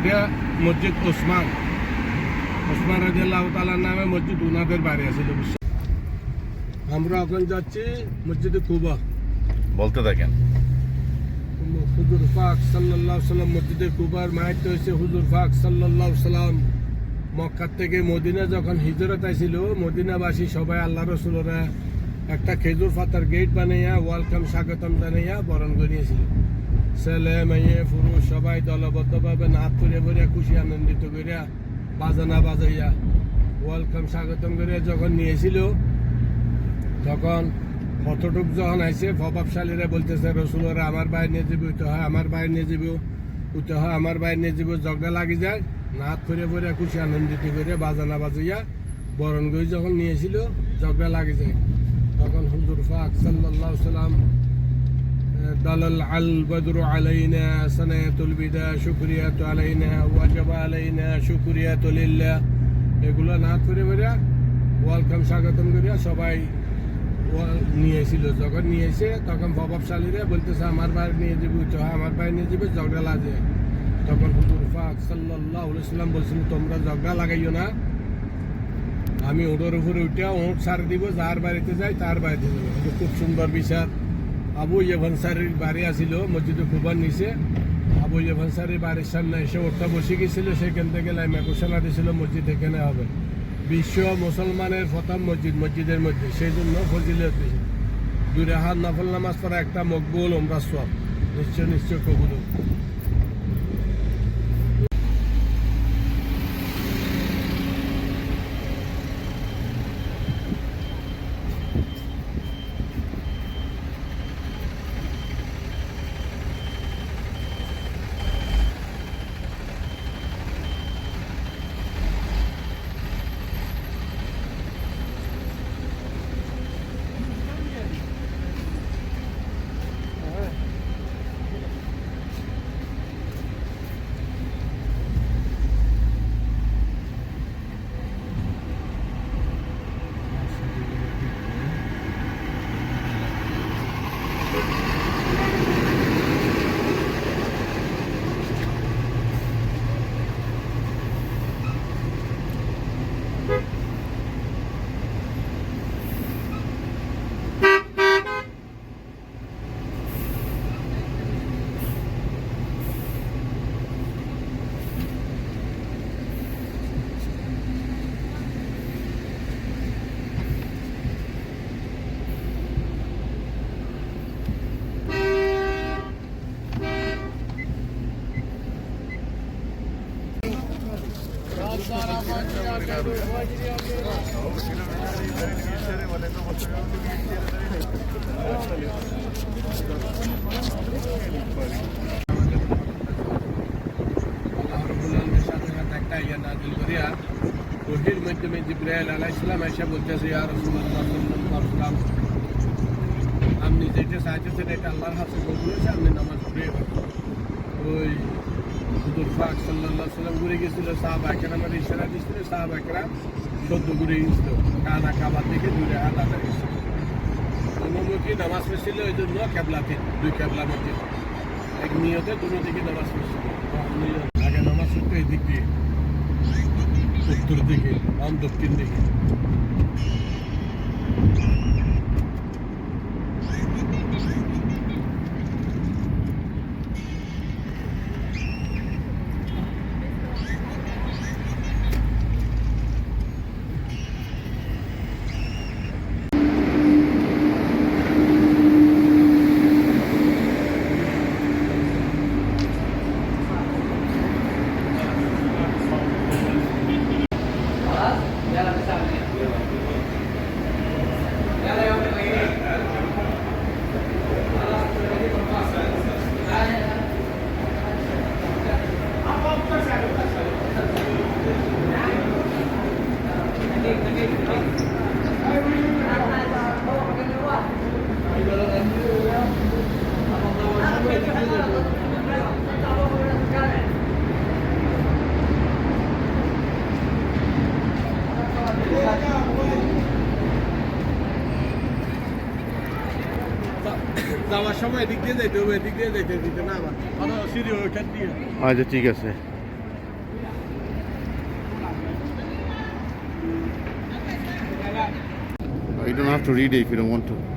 এটা মসজিদ ওসমান রাদিয়াল্লাহু তাআলার নামে মসজিদ উনাদের বাড়ি আছে। আমরা এখন যাচ্ছি মসজিদে কুবা। বলতে থাকেন। হুজুর পাক সাল্লাল্লাহু আলাইহি সাল্লাম মসজিদে কুবার মাহাত্ম্য হয়েছে। হুজুর পাক সাল্লাল্লাহু আলাইহি সাল্লাম মক্কা থেকে মদিনা যখন হিজরত আইছিল, মদিনাবাসী সবাই আল্লাহ রসুলরা একটা খেজুর পাতার গেট বানাইয়া ওয়েলকাম স্বাগতম জানাইয়া বরণ করিয়েছিল। ছেলে মেয়ে পুরুষ সবাই দলবদ্ধভাবে নাচ করে ভরিয়া খুশি আনন্দিত করিয়া বাজানা বাজাইয়া ওয়েলকাম স্বাগতম করিয়া যখন নিয়েছিল, তখন কতটুক যখন আইসে প্রভাবশালীরা বলতেছে রসুলরা আমার বাইরে নিয়ে যাবো, উঠতে হয় আমার বাইরে নিয়ে যাবো, উঠতে হয় আমার বাইরে নিয়ে যাবো, ঝগড়া লাগি যায়। নাচ করে ভরিয়া খুশি আনন্দিত করে বাজানা বাজাইয়া বরণ করে যখন নিয়েছিল, ঝগড়া লাগি যায়। তখন হুজুর পাক সাল্লাল্লাহু আলাইহি সাল্লাম দালাল আল বদরু আলাইনা সানাতুল বিদা শুকরিয়াতু আলাইনা ওয়াজাবা আলাইনা শুকরিয়াতু লিল্লাহ, এগুলো নাচ করে ভরিয়া ওয়েলকাম স্বাগতম করিয়া সবাই নিয়েছিল। যখন নিয়েছে তখন প্রভাবশালীরা বলতেছে আমার বাইরে নিয়ে যাবে, উঠতে হয় আমার বাইরে নিয়ে যাবে, ঝগড়া লাগে। তখন হুজুর পাক সাল্লাল্লাহু আলাইহি সাল্লাম বলছিল তোমরা ঝগড়া লাগাইও না, আমি ওটার উপরে উঠে ওট ছাড় দিব, যার বাড়িতে যাই তার বাড়িতে যাবো। এটা খুব সুন্দর বিচার। আবু ইয়ুব আনসারীর বাড়ি আসিল মসজিদে কুবার নিচে। আবু ইয়ুব আনসারীর বাড়ির সামনে এসে ওটা বসে গেছিল, সেখান থেকে লাইমা ঘোষণা দিয়েছিল মসজিদ এখানে হবে। বিশ্ব মুসলমানের প্রথম মসজিদের মধ্যে, সেই জন্য ফজিলত দিয়েছে। 2 রাকাত নফল নামাজ পড়া একটা মকবুল উমরা সওয়াব, নিশ্চয় কবুল। ওহির মাধ্যমে জিবরাইল আলাইহিস সালাম এসে বলতেছে ইয়া রাসূলুল্লাহ সাল্লাল্লাহু আলাইহি ওয়াসাল্লাম, আপনি যেটা চাইতেছেন এটা আল্লাহর হাতে কবুল হয়েছে, আপনি নামাজ পড়ে ওই হুজুর পাক সাল্লাল্লাহু আলাইহি ওয়াসাল্লাম ঘুরে গেছিল, সাহাবা কেরামের ইশারা দিচ্ছিল, সাহাবা কেরাম সদ্য ঘুরে গেছিল, কানা কাবা থেকে দূরে আলাদা গেছিল। দুমুখী নামাজ পড়ছিল, এই জন্য কেবলাতে 2 কেবলা মসজিদ, এক নিয়তে দুটো দিকে নামাজ পড়ছিল। আগে নামাজ পড়তো এই দিক দিয়ে, উত্তর দিকে, দক্ষিণ দিকে। যাওয়ার সময় এদিক দিয়ে যাইতে হবে, এদিক দিয়ে যাইতে দিতে না আমার সিঁড়ি ওইখান দিয়ে। আচ্ছা ঠিক আছে। You don't have to read it if you don't want to.